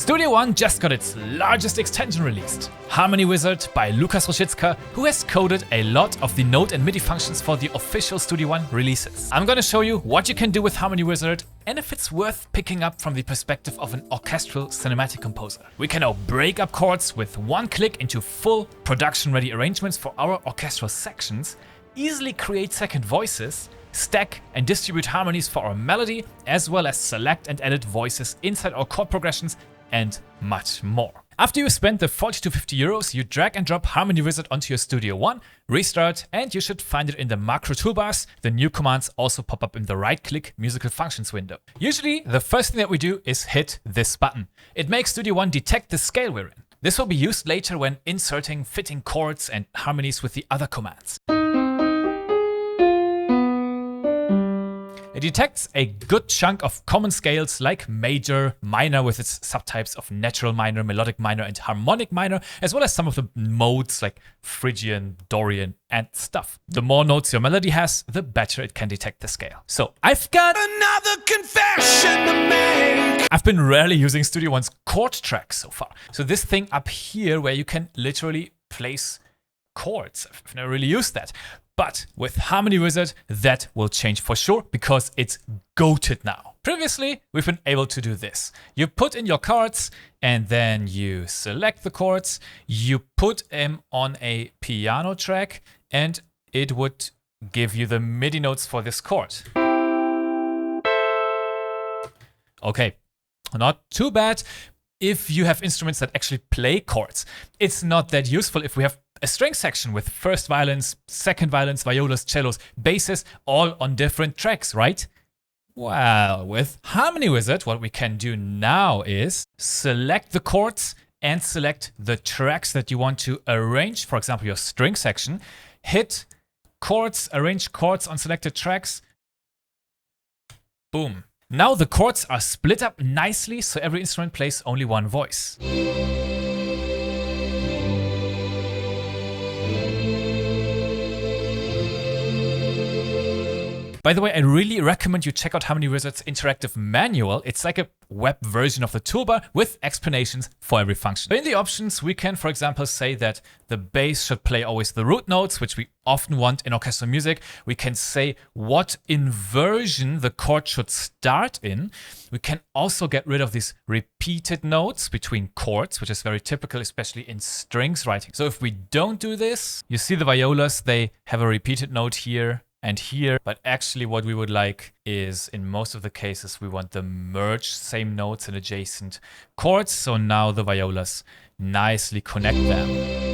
Studio One just got its largest extension released, Harmony Wizard by Lukas Roschitska, who has coded a lot of the note and MIDI functions for the official Studio One releases. I'm gonna show you what you can do with Harmony Wizard and if it's worth picking up from the perspective of an orchestral cinematic composer. We can now break up chords with one click into full production-ready arrangements for our orchestral sections, easily create second voices, stack and distribute harmonies for our melody, as well as select and edit voices inside our chord progressions, and much more. After you spend the 40 to 50 euros, you drag and drop Harmony Wizard onto your Studio One, restart, and you should find it in the macro toolbars. The new commands also pop up in the right-click musical functions window. Usually, the first thing that we do is hit this button. It makes Studio One detect the scale we're in. This will be used later when inserting fitting chords and harmonies with the other commands. It detects a good chunk of common scales like major, minor with its subtypes of natural minor, melodic minor, and harmonic minor, as well as some of the modes like Phrygian, Dorian, and stuff. The more notes your melody has, the better it can detect the scale. So I've got another confession to make. I've been rarely using Studio One's Chord Track so far. So this thing up here where you can literally place chords. I've never really used that. But with Harmony Wizard, that will change for sure because it's goated now. Previously, we've been able to do this. You put in your chords and then you select the chords, you put them on a piano track and it would give you the MIDI notes for this chord. Okay, not too bad if you have instruments that actually play chords. It's not that useful if we have a string section with first violins, second violins, violas, cellos, basses, all on different tracks, right? Well, with Harmony Wizard, what we can do now is select the chords and select the tracks that you want to arrange. For example, your string section. Hit chords, arrange chords on selected tracks. Boom. Now the chords are split up nicely, so every instrument plays only one voice. By the way, I really recommend you check out Harmony Wizard's interactive manual. It's like a web version of the toolbar with explanations for every function. In the options, we can, for example, say that the bass should play always the root notes, which we often want in orchestral music. We can say what inversion the chord should start in. We can also get rid of these repeated notes between chords, which is very typical, especially in strings writing. So if we don't do this, you see the violas, they have a repeated note here and here, but actually what we would like is, in most of the cases, we want the merge same notes and adjacent chords. So now the violas nicely connect them.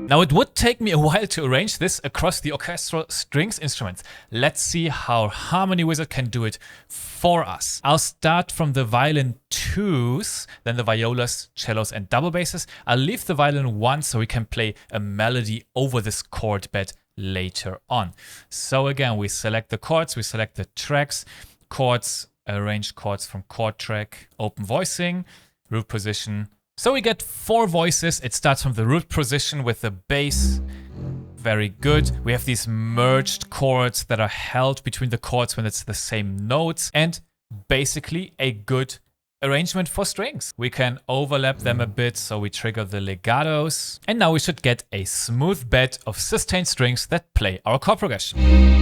Now it would take me a while to arrange this across the orchestral strings instruments. Let's see how Harmony Wizard can do it for us. I'll start from the violin 2s, then the violas, cellos, and double basses. I'll leave the violin 1 so we can play a melody over this chord bed later on. So again, we select the chords, we select the tracks, chords, arrange chords from Chord Track, open voicing, root position. So we get 4 voices. It starts from the root position with the bass. Very good. We have these merged chords that are held between the chords when it's the same notes, and basically a good arrangement for strings. We can overlap them a bit so we trigger the legatos. And now we should get a smooth bed of sustained strings that play our chord progression.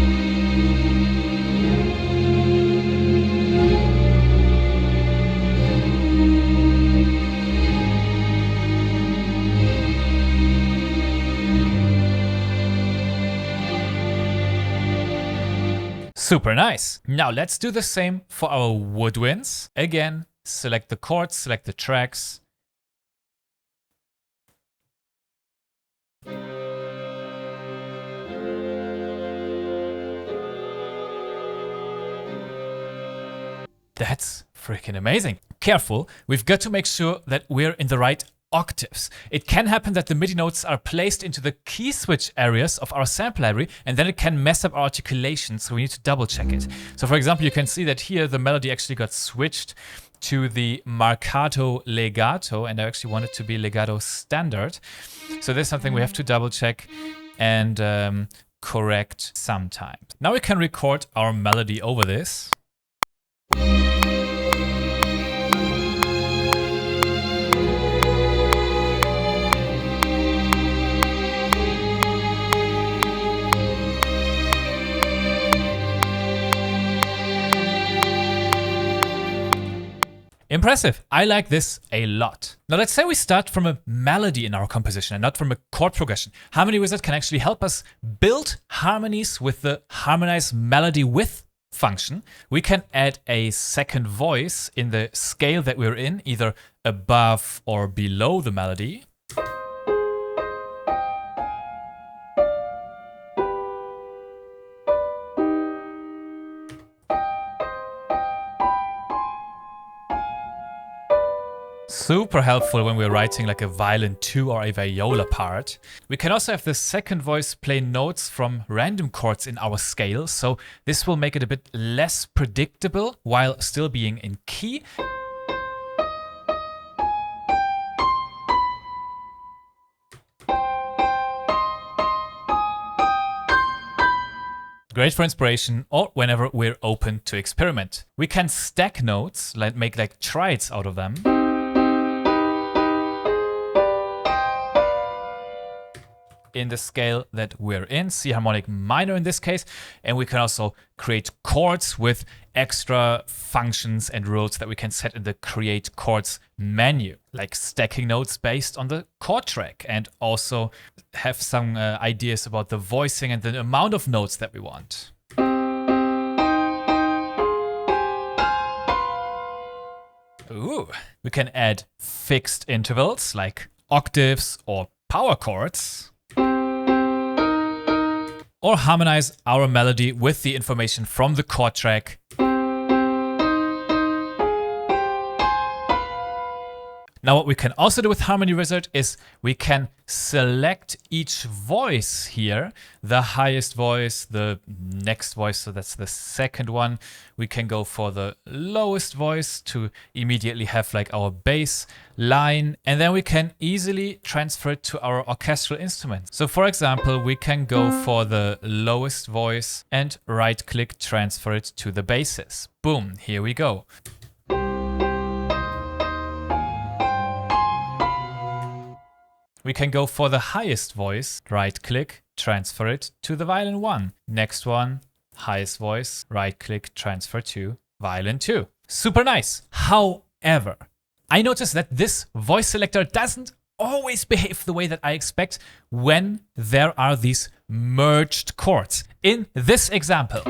Super nice. Now let's do the same for our woodwinds. Again, select the chords, select the tracks. That's freaking amazing. Careful, we've got to make sure that we're in the right octaves. It can happen that the MIDI notes are placed into the key switch areas of our sample library, and then it can mess up our articulation, so we need to double check it. So for example, you can see that here the melody actually got switched to the marcato legato, and I actually want it to be legato standard. So this is something we have to double check and correct sometimes. Now we can record our melody over this. Impressive. I like this a lot. Now let's say we start from a melody in our composition and not from a chord progression. Harmony Wizard can actually help us build harmonies with the Harmonize melody width function. We can add a second voice in the scale that we're in, either above or below the melody. Super helpful when we're writing like a violin 2 or a viola part. We can also have the second voice play notes from random chords in our scale, so this will make it a bit less predictable while still being in key. Great for inspiration or whenever we're open to experiment. We can stack notes, like make like triads out of them. In the scale that we're in, C harmonic minor in this case, and we can also create chords with extra functions and rules that we can set in the Create Chords menu, like stacking notes based on the chord track, and also have some ideas about the voicing and the amount of notes that we want. Ooh, we can add fixed intervals like octaves or power chords, or harmonize our melody with the information from the chord track. Now what we can also do with Harmony Wizard is we can select each voice here, the highest voice, the next voice, so that's the second one. We can go for the lowest voice to immediately have like our bass line, and then we can easily transfer it to our orchestral instrument. So for example, we can go for the lowest voice and right click transfer it to the basses. Boom, here we go. We can go for the highest voice, right click, transfer it to the violin 1. Next one, highest voice, right click, transfer to violin 2. Super nice. However, I noticed that this voice selector doesn't always behave the way that I expect when there are these merged chords. In this example,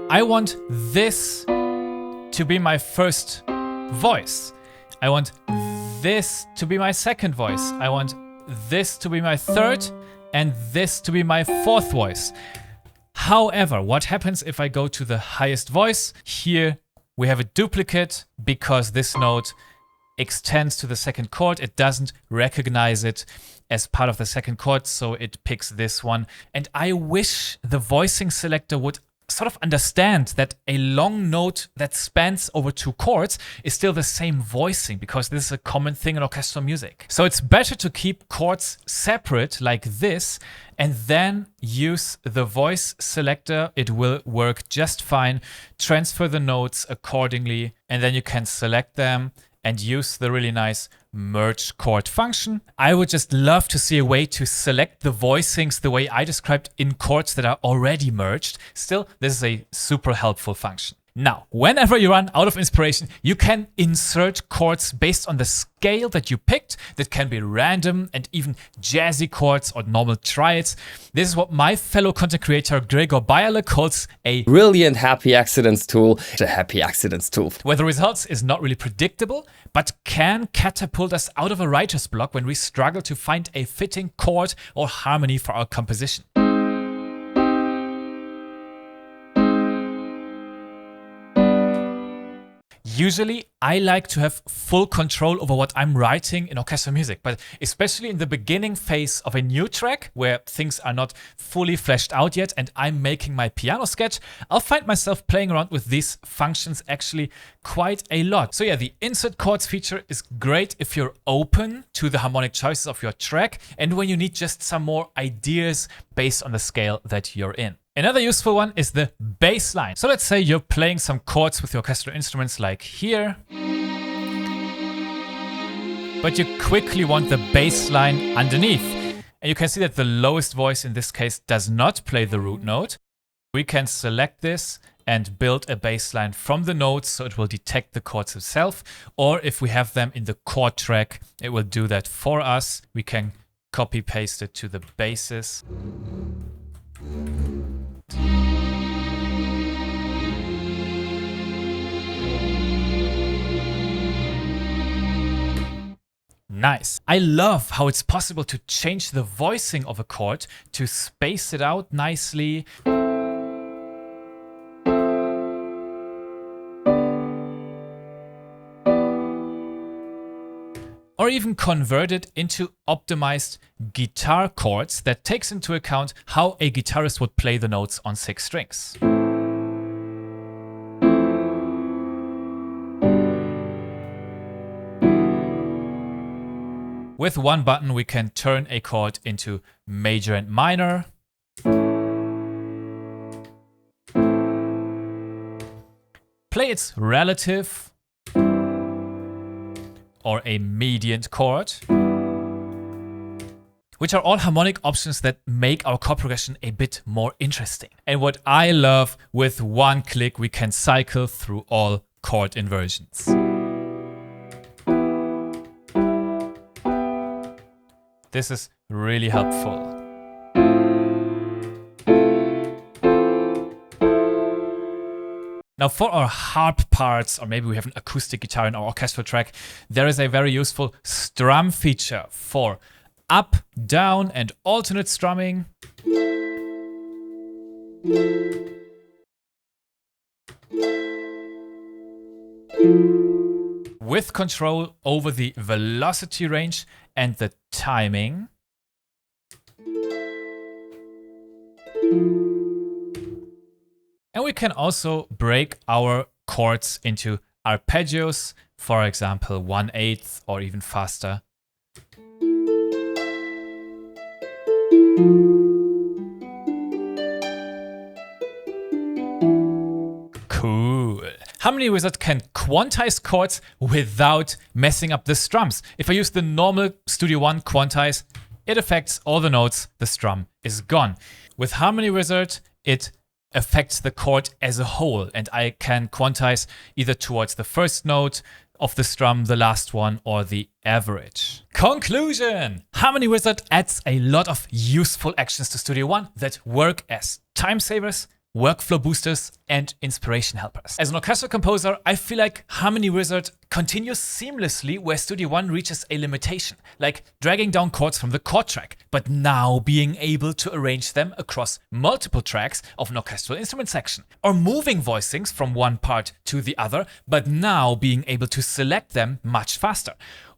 I want this to be my first voice. I want this to be my second voice. I want this to be my third and this to be my fourth voice. However, what happens if I go to the highest voice? Here we have a duplicate because this note extends to the second chord. It doesn't recognize it as part of the second chord, so it picks this one. And I wish the voicing selector would sort of understand that a long note that spans over 2 chords is still the same voicing, because this is a common thing in orchestral music. So it's better to keep chords separate like this and then use the voice selector. It will work just fine. Transfer the notes accordingly, and then you can select them and use the really nice merge chord function. I would just love to see a way to select the voicings the way I described in chords that are already merged. Still, this is a super helpful function. Now, whenever you run out of inspiration, you can insert chords based on the scale that you picked. That can be random and even jazzy chords or normal triads. This is what my fellow content creator Gregor Bayerle calls a brilliant happy accidents tool. A happy accidents tool. Where the results is not really predictable, but can catapult us out of a writer's block when we struggle to find a fitting chord or harmony for our composition. Usually, I like to have full control over what I'm writing in orchestral music, but especially in the beginning phase of a new track where things are not fully fleshed out yet and I'm making my piano sketch, I'll find myself playing around with these functions actually quite a lot. So yeah, the insert chords feature is great if you're open to the harmonic choices of your track and when you need just some more ideas based on the scale that you're in. Another useful one is the bass line. So let's say you're playing some chords with your orchestral instruments like here, but you quickly want the bass line underneath. And you can see that the lowest voice in this case does not play the root note. We can select this and build a bass line from the notes so it will detect the chords itself. Or if we have them in the chord track, it will do that for us. We can copy paste it to the basses. Nice. I love how it's possible to change the voicing of a chord to space it out nicely. Or even convert it into optimized guitar chords that takes into account how a guitarist would play the notes on 6 strings. With one button, we can turn a chord into major and minor. Play its relative or a mediant chord, which are all harmonic options that make our chord progression a bit more interesting. And what I love, with one click, we can cycle through all chord inversions. This is really helpful. Now for our harp parts, or maybe we have an acoustic guitar in our orchestral track, there is a very useful strum feature for up, down, and alternate strumming. With control over the velocity range and the timing. And we can also break our chords into arpeggios, for example 1/8 or even faster. Cool. Harmony Wizard can quantize chords without messing up the strums. If I use the normal Studio One quantize, it affects all the notes, the strum is gone. With Harmony Wizard, it affects the chord as a whole, and I can quantize either towards the first note of the strum, the last one, or the average. Conclusion! Harmony Wizard adds a lot of useful actions to Studio One that work as time savers, workflow boosters, and inspiration helpers. As an orchestral composer, I feel like Harmony Wizard continues seamlessly where Studio One reaches a limitation, like dragging down chords from the chord track, but now being able to arrange them across multiple tracks of an orchestral instrument section, or moving voicings from one part to the other, but now being able to select them much faster.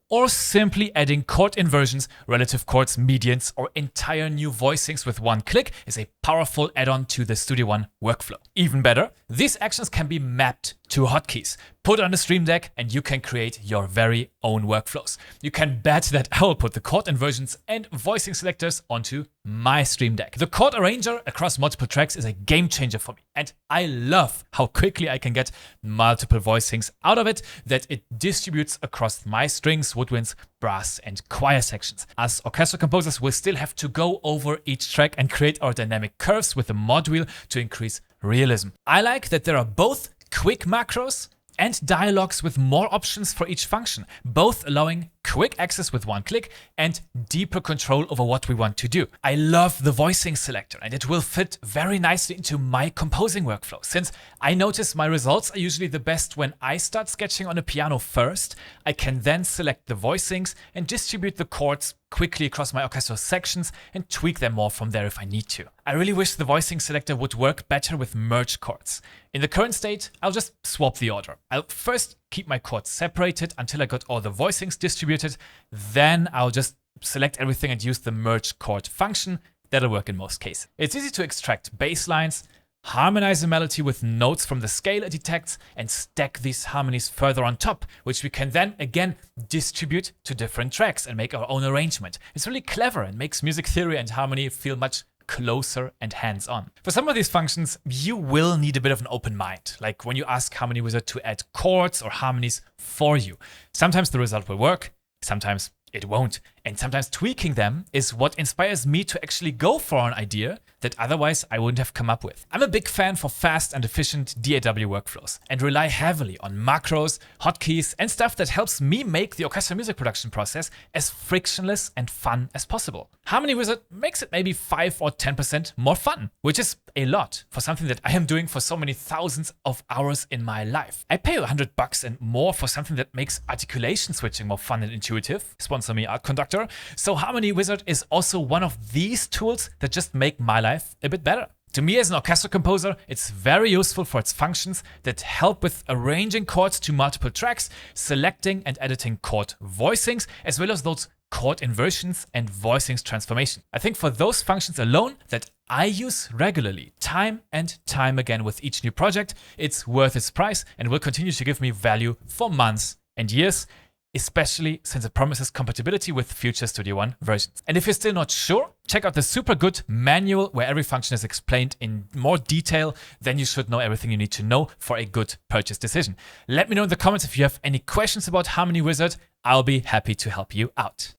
Or simply adding chord inversions, relative chords, medians, or entire new voicings with one click is a powerful add-on to the Studio One workflow. Even better, these actions can be mapped to hotkeys. Put on the Stream Deck and you can create your very own workflows. You can bet that I will put the chord inversions and voicing selectors onto my Stream Deck. The chord arranger across multiple tracks is a game changer for me, and I love how quickly I can get multiple voicings out of it that it distributes across my strings, woodwinds, brass, and choir sections. As orchestral composers, we'll still have to go over each track and create our dynamic curves with the mod wheel to increase realism. I like that there are both quick macros and dialogues with more options for each function, both allowing quick access with one click and deeper control over what we want to do. I love the voicing selector, and it will fit very nicely into my composing workflow, since I notice my results are usually the best when I start sketching on a piano first. I can then select the voicings and distribute the chords quickly across my orchestral sections and tweak them more from there if I need to. I really wish the voicing selector would work better with merge chords. In the current state, I'll just swap the order. I'll first keep my chords separated until I got all the voicings distributed. Then I'll just select everything and use the merge chord function. That'll work in most cases. It's easy to extract bass lines, harmonize a melody with notes from the scale it detects, and stack these harmonies further on top, which we can then again distribute to different tracks and make our own arrangement. It's really clever and makes music theory and harmony feel much closer and hands-on. For some of these functions, you will need a bit of an open mind, like when you ask Harmony Wizard to add chords or harmonies for you. Sometimes the result will work, sometimes it won't. And sometimes tweaking them is what inspires me to actually go for an idea that otherwise I wouldn't have come up with. I'm a big fan for fast and efficient DAW workflows and rely heavily on macros, hotkeys, and stuff that helps me make the orchestral music production process as frictionless and fun as possible. Harmony Wizard makes it maybe 5 or 10% more fun, which is a lot for something that I am doing for so many thousands of hours in my life. I pay $100 and more for something that makes articulation switching more fun and intuitive. Sponsor me, Art Conductor. So Harmony Wizard is also one of these tools that just make my life a bit better. To me as an orchestral composer, it's very useful for its functions that help with arranging chords to multiple tracks, selecting and editing chord voicings, as well as those chord inversions and voicings transformation. I think for those functions alone that I use regularly, time and time again with each new project, it's worth its price and will continue to give me value for months and years, especially since it promises compatibility with future Studio One versions. And if you're still not sure, check out the super good manual where every function is explained in more detail. Then you should know everything you need to know for a good purchase decision. Let me know in the comments if you have any questions about Harmony Wizard. I'll be happy to help you out.